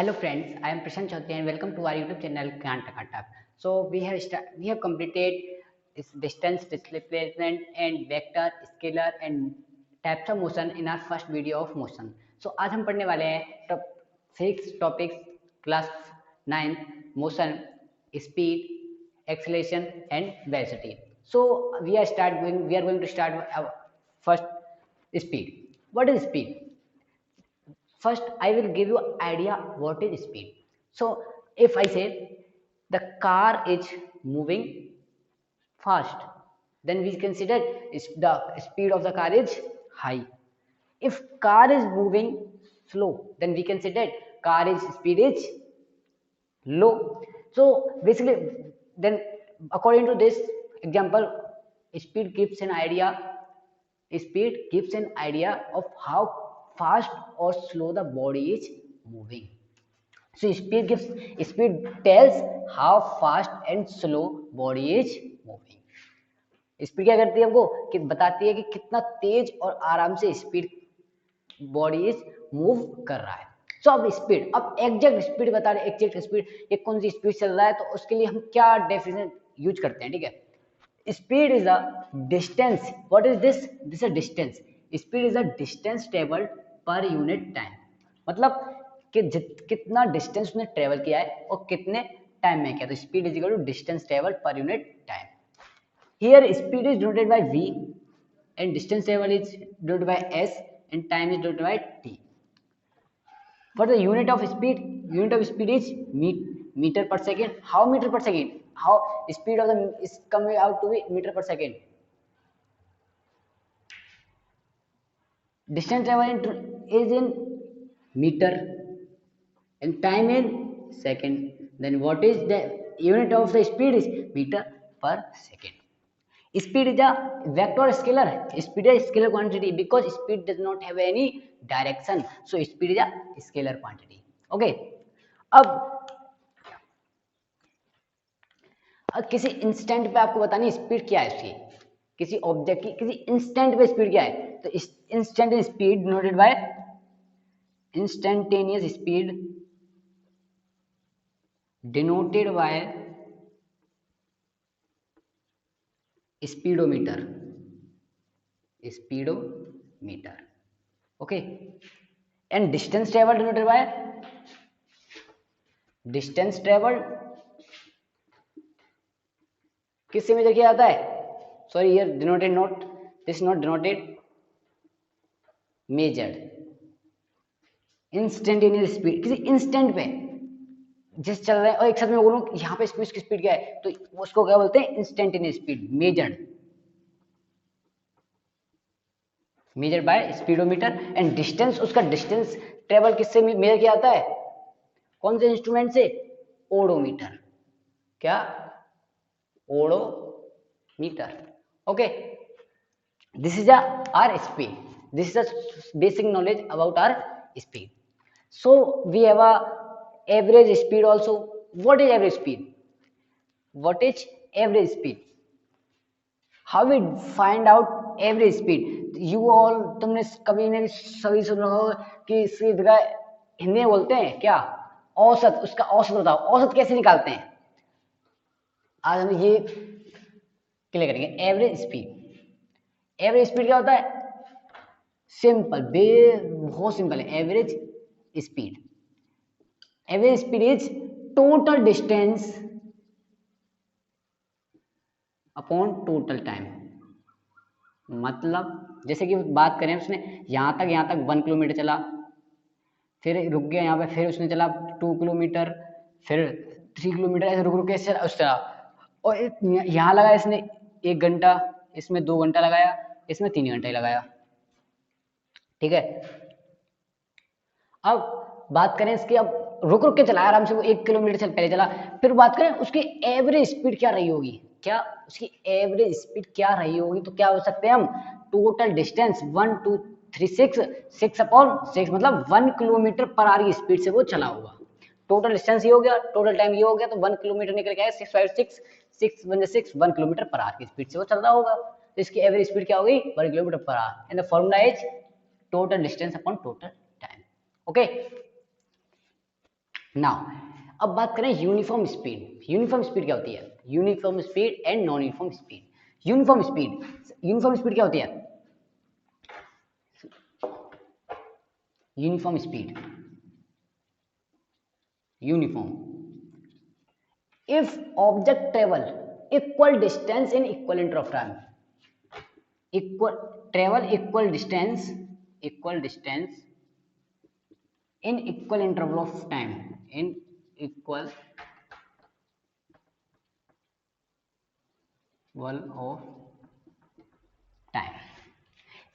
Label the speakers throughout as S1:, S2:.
S1: Hello friends, I am Prashant Chaudhary and welcome to our YouTube channel Gyan Takatap. So we have completed this distance, displacement and vector, scalar and types of motion in our first video of motion. So आज हम पढ़ने वाले हैं physics topics class 9 motion, speed, acceleration and velocity. So we are going to start our first speed. What is speed? First, I will give you idea what is speed. So, if I say the car is moving fast, then we consider the speed of the car is high. If car is moving slow, then we consider car is speed is low. So basically, then according to this example, speed gives an idea. Speed gives an idea of how fast or slow the body is moving. So speed tells how fast and slow body is moving. Speed क्या करती है हमको कि बताती है कि कितना तेज और आराम से स्पीड बॉडी इज मूव कर रहा है. सो अब स्पीड, अब एग्जैक्ट स्पीड बता रहे, एग्जैक्ट स्पीड ये कौन सी स्पीड चल रहा है, तो उसके लिए हम क्या डेफिनेशन यूज करते हैं. ठीक है, speed is a distance. What is this? This a distance. Speed is a distance travelled per unit time. मतलब कि कितना डिस्टेंस उसने ट्रेवल किया है और कितने टाइम में किया. तो speed is equal to distance travelled per unit time. Here speed is denoted by v and distance travel is denoted by s and time is denoted by t. For the unit of speed is meter per second. How meter per second? How speed of the is coming out to be meter per second. Distance travel is in meter and time in second. Then what is the unit of the speed is meter per second. Speed is a vector scalar. Speed is a scalar quantity because speed does not have any direction. So speed is a scalar quantity. Okay. अब किसी instant पे आपको बतानी speed क्या है उसकी, किसी object की किसी इंस्टेंट पे स्पीड क्या है. तो instantaneous speed denoted by instantaneous speed denoted by speedometer. Okay, and distance traveled denoted by distance traveled किससे मेजर किया जाता है. Sorry, here denoted not, this not denoted, measured. Instantaneous speed किसी इंस्टेंट पे जिस चल रहे हैं, और एक साथ में बोलूं यहाँ पे स्पीड की स्पीड क्या है, तो उसको क्या बोलते हैं? Instantaneous speed, measured by speedometer. And distance, उसका डिस्टेंस ट्रेवल किससे मेजर किया जाता है? कौन से इंस्ट्रूमेंट से? ओडोमीटर. क्या? Odometer. Okay, this is our speed. This is a basic knowledge about our speed. So we have a average speed also. What is average speed? What is average speed? How we find out average speed? You all, तुमने कभी ने सभी सुना होगा कि speed का हिंदी में बोलते हैं क्या? औसत. उसका औसत बताओ, औसत कैसे निकालते हैं? आज हम ये क्लियर करेंगे. Average speed. एवरेज स्पीड क्या होता है? सिंपल, बहुत सिंपल है. Average speed, average speed is total distance upon total time. मतलब जैसे कि बात करें, उसने यहां तक 1 किलोमीटर चला, फिर रुक गया यहाँ पे, फिर उसने चला 2 किलोमीटर, फिर 3 किलोमीटर, ऐसे रुक के चला. और यहाँ लगा इसने 1 घंटा, इसमें 2 घंटा लगाया, इसमें 3 घंटा ही लगाया. ठीक है. अब बात करें इसकी, अब रुक के चला आराम से, वो 1 किलोमीटर चल पहले चला. फिर बात करें उसकी एवरेज स्पीड क्या रही होगी. क्या उसकी एवरेज स्पीड क्या रही होगी? तो क्या हो सकते हैं हम? टोटल डिस्टेंस 1 2 3 6 अपॉन 6, मतलब 1 किलोमीटर पर आवर की स्पीड से वो चला होगा. टोटल डिस्टेंस ये हो गया, टोटल टाइम ये हो गया, तो 1 किलोमीटर निकल के आया 6 5 6 6 1 6 1 किलोमीटर पर आवर की स्पीड से वो चल रहा होगा. तो इसकी एवरेज स्पीड क्या होगी? 1 kilometre per hour. And the formula is total distance upon total time. Okay. Now अब बात करें यूनिफॉर्म स्पीड। यूनिफॉर्म स्पीड क्या होती है? Uniform speed and non uniform speed. Uniform speed क्या होती है? Uniform speed, uniform if object travel equal distance in equal interval of time, equal travel equal distance in equal interval of time, in equal of time,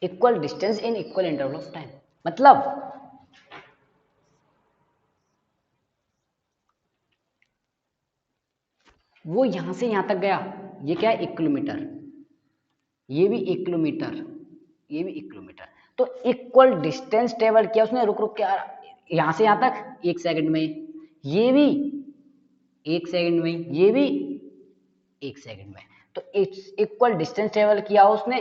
S1: equal distance in equal interval of time मतलब वो यहां से यहां तक गया, ये क्या है? 1 किलोमीटर, ये भी 1 किलोमीटर, ये भी 1 किलोमीटर, तो इक्वल डिस्टेंस ट्रेवल किया उसने रुक रुक के, यहां से यहां तक 1 सेकंड में, ये भी 1 सेकंड में, ये भी 1 सेकंड में, तो इक्वल डिस्टेंस ट्रेवल किया उसने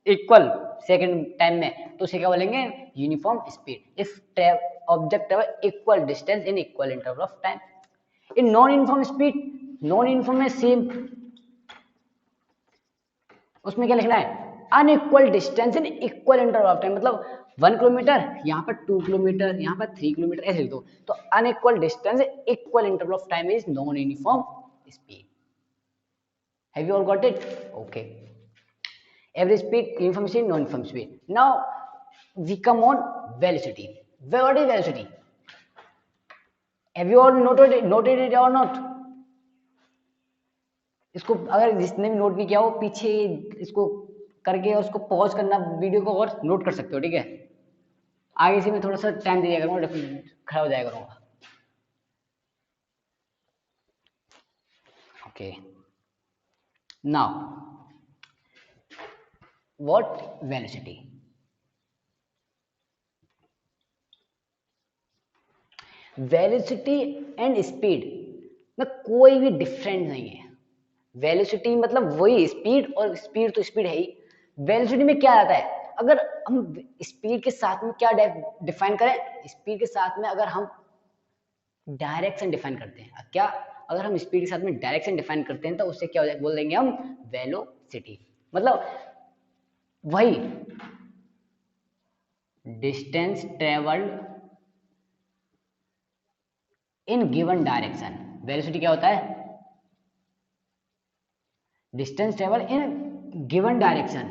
S1: इक्वल सेकंड टाइम में, तो उसे क्या बोलेंगे? Uniform speed. If object travel equal distance in equal interval of time. In non uniform speed, non uniform में सेम, उसमें क्या लिखना है? Unequal distance in equal interval of time, मतलब 1 किलोमीटर, यहाँ पर 2 किलोमीटर, यहाँ पर 3 किलोमीटर, ऐसे लिख दो। तो unequal distance equal interval of time is non uniform speed. Have you all got it? Okay. Average speed, uniform speed, non uniform speed. Now we come on velocity. What is velocity? Have you all noted it or not? इसको अगर जिसने भी note नहीं किया हो, पीछे इसको करके और उसको पॉज करना वीडियो को और नोट कर सकते हो, ठीक है? आगे से मैं थोड़ा सा टाइम दे दिया करूँगा, खड़ा हो जाया करूँगा। Okay, now what velocity? Velocity and speed में कोई भी डिफरेंस नहीं है। वेलोसिटी मतलब वही स्पीड, और स्पीड तो स्पीड है ही। वेलोसिटी में क्या आता है? अगर हम स्पीड के साथ में क्या डिफाइन करें? स्पीड के साथ में अगर हम डायरेक्शन डिफाइन करते हैं, क्या? अगर हम स्पीड के साथ में डायरेक्शन डिफाइन करते हैं तो उससे क्या हो जाए, बोल देंगे हम वेलोसिटी। मतलब वही distance travelled in given direction. Velocity क्या होता है? Distance travel in given direction,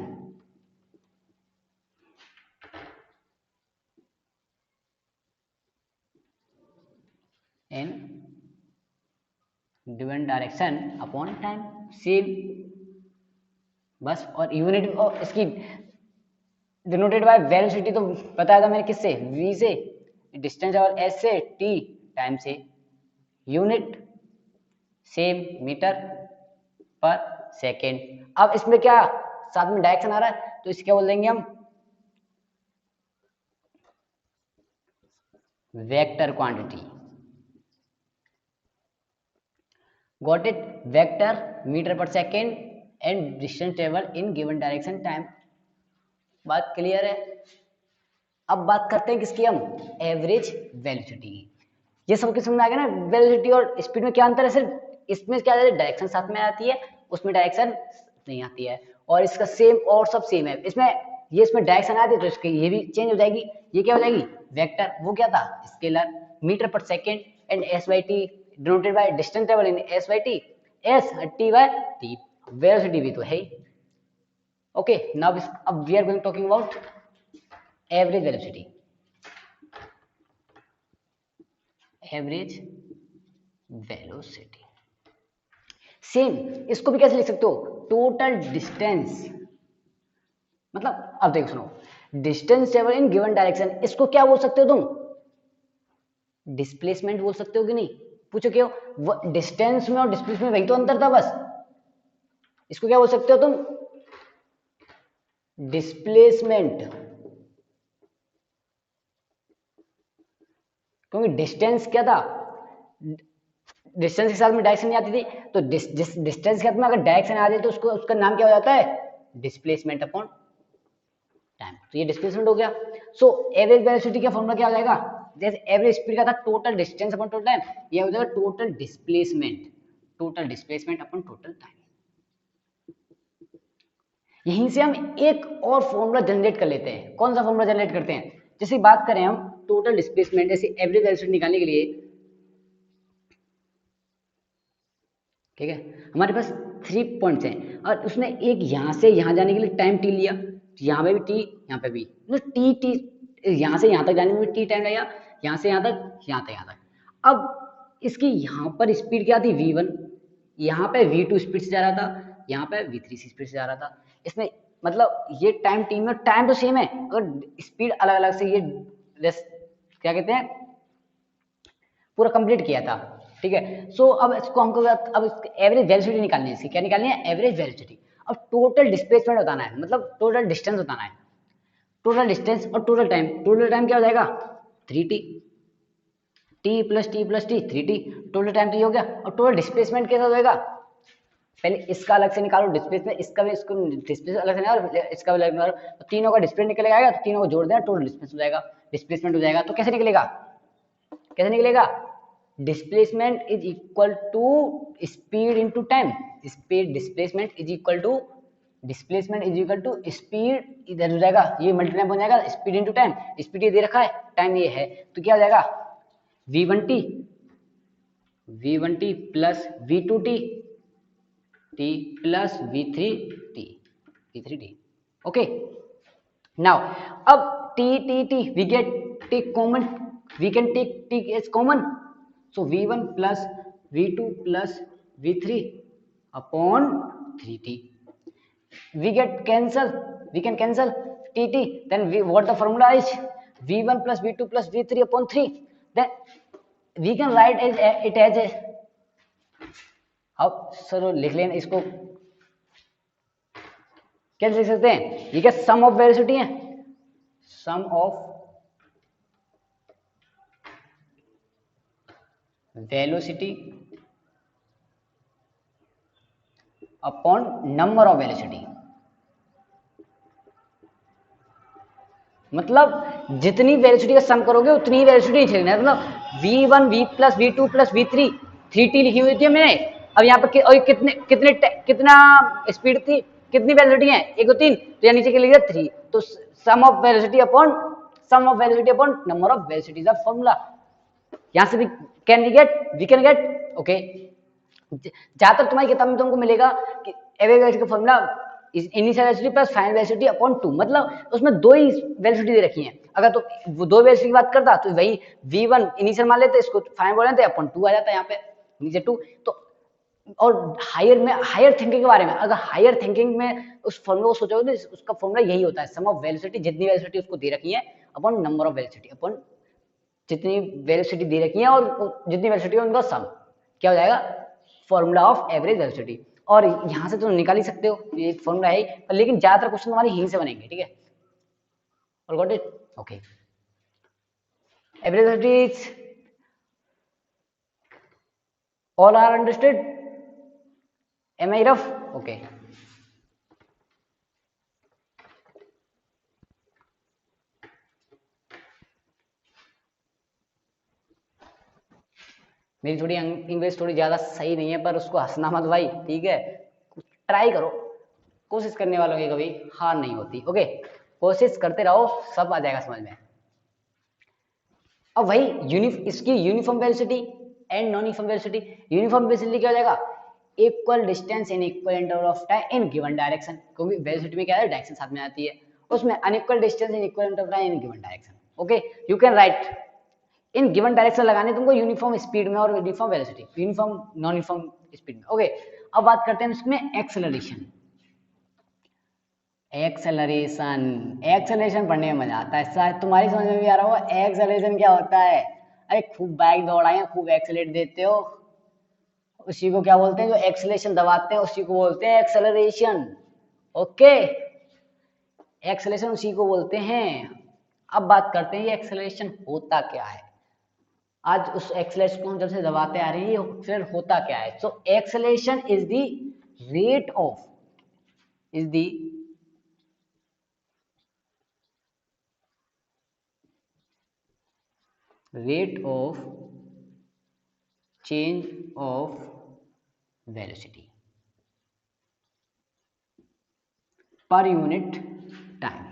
S1: in given direction upon time, same बस। और यूनिट और इसकी डिनोटेड बाय वेलोसिटी तो बताया था मैंने, किससे? v से, डिस्टेंस और s से, t टाइम से, unit same metre per second. अब इसमें क्या साथ में डायरेक्शन आ रहा है, तो इसे क्या बोल देंगे हम? Vector quantity. Got it? Vector metre per second and distance travel in given direction time. बात क्लियर है? अब बात करते हैं किसकी हम? एवरेज वेलोसिटी की। ये सब किस समझ में आ गया ना? वेलोसिटी और स्पीड में क्या अंतर है? सिर्फ इसमें क्या है, डायरेक्शन साथ में आती है, उसमें डायरेक्शन नहीं आती है। और इसका सेम और सब सेम है। इसमें ये इसमें डायरेक्शन आती है तो इसकी ये भी चेंज हो जाएगी। ये क्या हो जाएगी? वेक्टर। वो क्या था? Scalar. Metre per second and S by T denoted by distance travel in S by T, S T by T. Velocity भी तो है ही। ओके, नाउ अब we are going talking about average velocity. Average velocity same, इसको भी कैसे लिख सकते हो? Total distance. मतलब अब देखो, सुनो, distance travel in given direction, इसको क्या बोल सकते हो तुम? डिस्प्लेसमेंट बोल सकते हो कि नहीं? पूछो क्यों? डिस्टेंस में और डिस्प्लेसमेंट वही तो अंतर था बस। इसको क्या बोल सकते हो तुम? डिस्प्लेसमेंट। क्योंकि डिस्टेंस क्या था? डिस्टेंस के साथ में डायरेक्शन नहीं आती थी, तो डिस्टेंस के साथ में अगर डायरेक्शन आ जाए तो उसको उसका नाम क्या हो जाता है? Displacement upon time. तो ये डिस्प्लेसमेंट हो गया। सो एवरेज वेलोसिटी का फॉर्मूला क्या हो जाएगा? जैसे एवरेज स्पीड का था total distance upon total time, ये हो जाएगा total displacement upon total time. यहीं से हम एक और फॉर्मूला जनरेट कर लेते हैं। कौन सा फॉर्मूला जनरेट करते हैं? जैसे बात करें हम टोटल डिस्प्लेसमेंट, जैसे एवरेज वेलोसिटी निकालने के लिए, ठीक है, हमारे पास 3 पॉइंट्स हैं और उसने एक यहाँ से यहाँ जाने के लिए टाइम टी लिया, यहाँ पे भी टी, यहाँ पे भी टी टी, यहाँ से यहाँ तक जाने में भी टी टाइम लगेगा, यहाँ से यहाँ तक, यहाँ तक, यहाँ तक। अब इसकी यहाँ पर स्पीड क्या थी v1, यहाँ पे v2 स्पीड से जा रहा था, यहाँ पे v3 स्पीड से जा रहा था। इसमें मतलब ये टाइम टी में टाइम तो सेम है, अगर स्पीड अलग अलग से ये क्या कहते हैं पूरा कंप्लीट किया था, ठीक है। सो अब इसको हमको अब एवरेज वेलोसिटी निकालनी है, इसकी क्या निकालनी है? Average velocity. अब टोटल डिस्प्लेसमेंट बताना है, मतलब टोटल डिस्टेंस बताना है, टोटल डिस्टेंस और टोटल टाइम। टोटल टाइम क्या हो जाएगा? 3t, t plus T plus T 3t, total time तो ये हो गया। और टोटल डिस्प्लेसमेंट कैसा हो जाएगा? पहले इसका अलग से निकालो डिस्प्लेसमेंट, इसका भी इसको डिस्प्लेसमेंट अलग से निकालो, इसका भी अलग निकालो, तो तीनों का डिस्प्लेसमेंट निकल आएगा, तो तीनों को जोड़ देना, टोटल डिस्प्लेसमेंट हो जाएगा, डिस्प्लेसमेंट हो जाएगा। तो कैसे निकलेगा? कैसे निकलेगा? Displacement is equal to speed into time. Speed displacement is equal to displacement is equal to speed, इधर हो जाएगा ये मल्टीप्लाई बन जाएगा स्पीड इनटू टाइम। स्पीड ये दे रखा है, टाइम ये है, तो क्या हो जाएगा? v1t plus v2t t plus v3t। Okay, now अब t we get t common, we can take t as common, so v1 plus v2 plus v3 upon 3t, we can cancel tt, then what the formula is? v1 plus v2 plus v3 upon 3, then we can write it as a, अब sir लिख लेना इसको, कैसे लिख सकते हैं? ये क्या सम ऑफ वेलोसिटी है, sum of velocity upon number of velocity. मतलब जितनी वेलोसिटी का सम करोगे उतनी वेलोसिटी नहीं लिखना है, मतलब v1 v plus v2 plus v3 3t लिखी हुई थी मैंने। अब यहाँ पर कितना स्पीड थी, कितनी वेलोसिटी है? 1 2 3, तो यहाँ नीचे के लिए 3, तो sum of velocity upon number of velocity the formula. यहाँ से भी वी कैन गेट ओके। ज्यादातर तुम्हारी किताब में तुमको मिलेगा कि एवरेज वेलोसिटी का formula initial velocity plus final velocity upon 2, मतलब उसमें दो ही वेलोसिटी दे रखी है। अगर तो वो दो वेलोसिटी की बात करता तो वही v1 इनिशियल मान लेते, इसको फाइनल बोल लेते, अपॉन 2 आ जाता है यहाँ पे नीचे 2। तो और हायर थिंकिंग के बारे में, अगर हायर थिंकिंग में उस फॉर्मूला को सोचोगे तो उसका फॉर्मूला यही होता है, सम ऑफ वेलोसिटी, जितनी वेलोसिटी उसको दे रखी है upon number of velocity, upon जितनी वेलोसिटी दे रखी है और जितनी वेलोसिटी है उनका सम, क्या हो जाएगा? Formula of average velocity. और यहां से तुम निकाल ही सकते हो, ये फॉर्मूला है, लेकिन ज्यादातर क्वेश्चन तुम्हारे यहीं से बनेंगे, ठीक है। All got it? Okay, average velocity is all are understood? Am I rough? Okay, मेरी थोड़ी इंग्लिश थोड़ी ज्यादा सही नहीं है, पर उसको हंसना मत भाई, ठीक है। ट्राई करो, कोशिश करने वालों की कभी हार नहीं होती। ओके, कोशिश करते रहो, सब आ जाएगा समझ में। अब भाई इसकी uniform velocity and non uniform velocity. Uniform velocity क्या हो जाएगा? Equal distance in equal interval of time in given direction, क्योंकि वेलोसिटी में क्या है? डायरेक्शन साथ में आती है, उसमें unequal distance in equal interval of time in given direction. Okay, you can write in given direction लगाने तुमको यूनिफॉर्म स्पीड में और uniform velocity, uniform non uniform speed में। ओके, अब बात करते हैं इसमें एक्सेलरेशन। एक्सेलरेशन पढ़ने में मजा आता है, शायद तुम्हारी समझ में भी आ रहा होगा एक्सेलरेशन क्या होता है। अरे खूब बाइक दौड़ाए, खूब एक्सेलरेट देते हो, उसी को क्या बोलते हैं? जो एक्सेलरेशन दबाते हैं उसी को बोलते हैं एक्सेलरेशन। ओके, एक्सेलरेशन उसी को बोलते हैं। अब बात करते हैं ये एक्सेलरेशन होता क्या है। आज उस एक्सेलरेशन को हम जब से दबाते आ रहे हैं, ये एक्सेलरेशन होता क्या है? So acceleration is the rate of rate of change of velocity per unit time,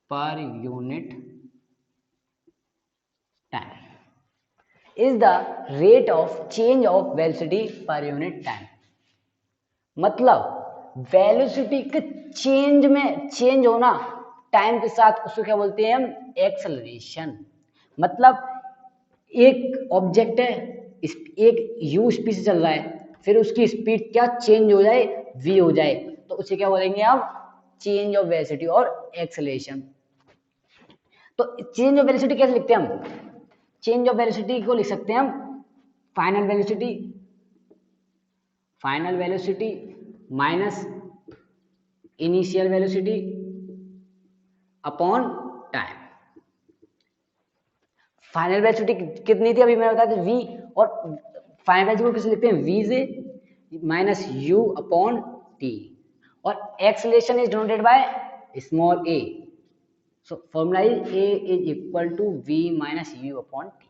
S1: per unit time is the rate of change of velocity per unit time. मतलब वेलोसिटी के चेंज होना टाइम के साथ, उसको क्या बोलते हैं हम? एक्सेलरेशन। मतलब एक ऑब्जेक्ट है, एक यू स्पीड से चल रहा है, फिर उसकी स्पीड क्या चेंज हो जाए, वी हो जाए, तो उसे क्या बोलेंगे हम? चेंज ऑफ वेलोसिटी और एक्सेलरेशन। तो चेंज ऑफ वेलोसिटी कैसे लिखते हैं हम? चेंज ऑफ वेलोसिटी को लिख सकते हैं हम final velocity minus initial velocity upon time. Final velocity कितनी थी अभी मैंने बताया था? वी। और फाइनल वेलोसिटी को कैसे लिखते हैं? वी से माइनस यू अपॉन टी, और acceleration is denoted by small A. So formula is A is equal to V minus U upon T.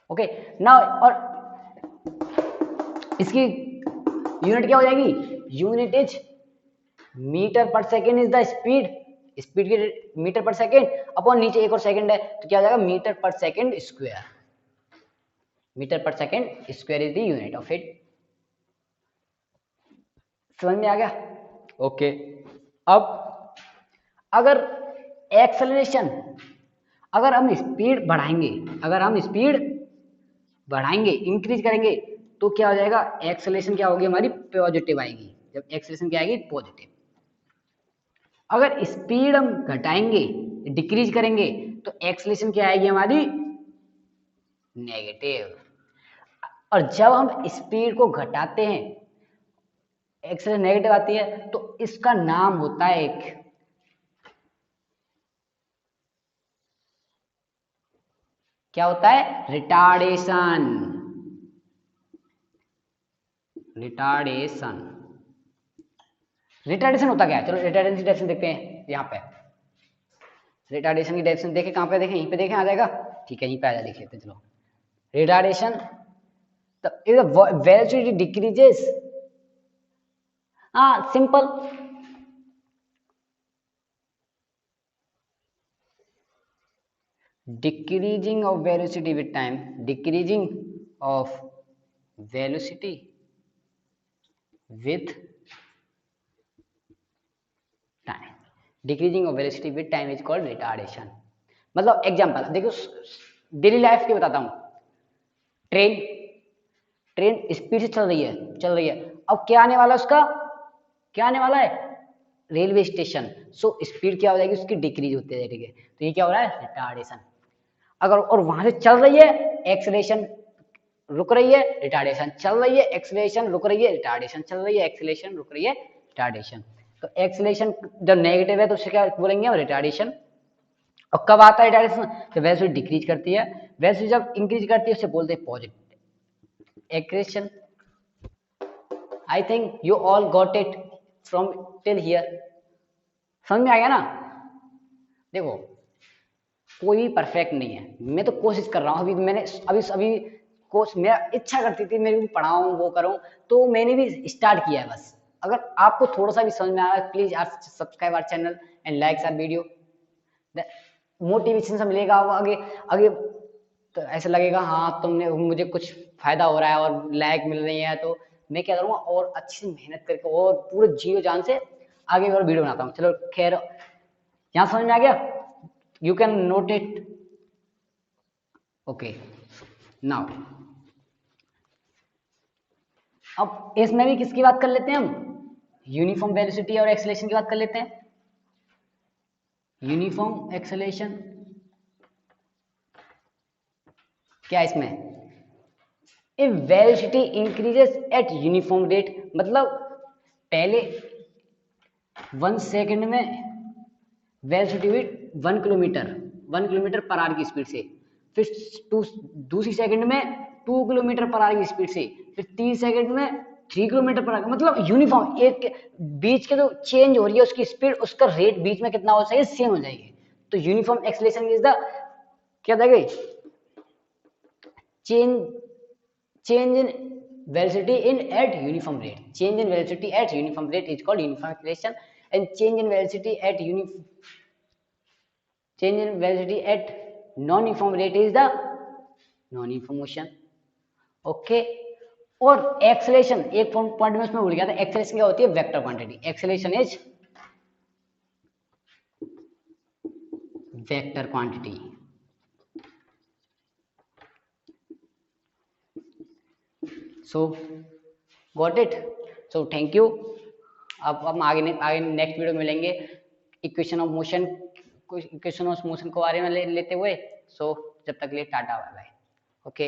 S1: Okay now, और इसकी यूनिट क्या हो जाएगी? Unit is metre per second is the speed की metre per second upon नीचे एक और second है, तो क्या हो जाएगा? Metre per second square. Metre per second square is the unit of it. समझ में आ गया? ओके। अब अगर एक्सेलरेशन, अगर हम स्पीड बढ़ाएंगे, इंक्रीज करेंगे, तो क्या हो जाएगा? एक्सेलरेशन क्या होगी हमारी? पॉजिटिव आएगी। जब एक्सेलरेशन क्या आएगी? पॉजिटिव। अगर स्पीड हम घटाएंगे, डिक्रीज करेंगे, तो एक्सेलरेशन क्या आएगी हमारी? नेगेटिव। और जब हम स्पीड को घटाते हैं, एक्सेलरेशन नेगेटिव आती है, तो इसका नाम होता है क्या होता है? रिटार्डेशन। रिटार्डेशन होता क्या है? चलो रिटार्डेशन की डेफिनेशन देखते हैं। यहाँ पे रिटार्डेशन की डेफिनेशन देखें, कहाँ पे देखें? यहीं पे देखें, आ जाएगा? ठीक है, यहीं पे आ जाए, देख लेते हैं। चलो, रिटार्डेशन वेलोसिटी डिक्रीजेस। हाँ, simple. Decreasing of velocity with time, decreasing of velocity with time, decreasing of velocity with time is called retardation. मतलब एग्जांपल देखो, डेली लाइफ के बताता हूं। ट्रेन स्पीड से चल रही है, अब क्या आने वाला उसका? क्या आने वाला है? Railway station. सो स्पीड क्या हो जाएगी उसकी? डिक्रीज होती है, ठीक है? तो ये क्या हो रहा है? रिटार्डेशन। अगर और वहां से चल रही है, एक्सेलरेशन रुक रही है, रिटार्डेशन चल रही है, एक्सेलरेशन रुक रही है, रिटार्डेशन चल रही है, एक्सेलरेशन रुक रही है, रिटार्डेशन। तो एक्सेलरेशन जब नेगेटिव है तो उससे क्या बोलेंगे हम? रिटार्डेशन। और कब आता है रिटार्डेशन? जब वेलोसिटी डिक्रीज करती है। वेलोसिटी जब इंक्रीज करती है उससे बोलते हैं positive acceleration. I think you all got it from till here. समझ में आ गया ना? देखो, कोई भी परफेक्ट नहीं है, मैं तो कोशिश कर रहा हूँ। अभी मैंने अभी कोर्स, मेरा इच्छा करती थी मैं भी पढ़ाऊँ, वो करूँ, तो मैंने भी स्टार्ट किया है बस। अगर आपको थोड़ा सा भी समझ में आ रहा है, please subscribe our channel and like our video. Motivation से मिलेगा आगे आगे, तो ऐसा लगेगा हाँ तुमने, मुझे कुछ फायदा हो रहा है और लाइक मिल रही है, तो मैं क्या करूँगा और अच्छी से मेहनत करके और पूरे जीरो जान से आगे और वीडियो बनाता हूँ। चलो खैर, यहाँ समझ में आ गया? You can note it. Okay. Now, अब इसमें भी किसकी बात कर लेते हैं हम? यूनिफॉर्म वेलोसिटी और एक्सेलरेशन की बात कर लेते हैं। यूनिफॉर्म एक्सेलरेशन क्या इसमें? If velocity increases eight uniform rate, मतलब पहले 1 सेकंड में वेलोसिटी हुई 1 किलोमीटर पर आवर की स्पीड से, फिर दूसरी सेकंड में 2 किलोमीटर पर आवर की स्पीड से, फिर 3 सेकंड में 3 किलोमीटर पर आवर। मतलब यूनिफॉर्म, एक बीच के जो चेंज हो रही है उसकी स्पीड, उसका रेट बीच में कितना हो चाहिए? सेम हो जाएगी। तो यूनिफॉर्म एक्सेलरेशन इज द क्या था गई change in velocity in at uniform rate. Change in velocity at uniform rate is called uniform acceleration, and change in velocity at non-uniform rate is the non-uniform motion. Okay और acceleration एक point में उसमें भूल गया था, acceleration क्या होती है? Vector quantity. Acceleration is vector quantity. So got it. So thank you. अब हम आगे नेक्स्ट वीडियो में मिलेंगे इक्वेशन ऑफ मोशन को बारे में लेते हुए. सो जब तक के लिए टाटा बाय बाय. ओके.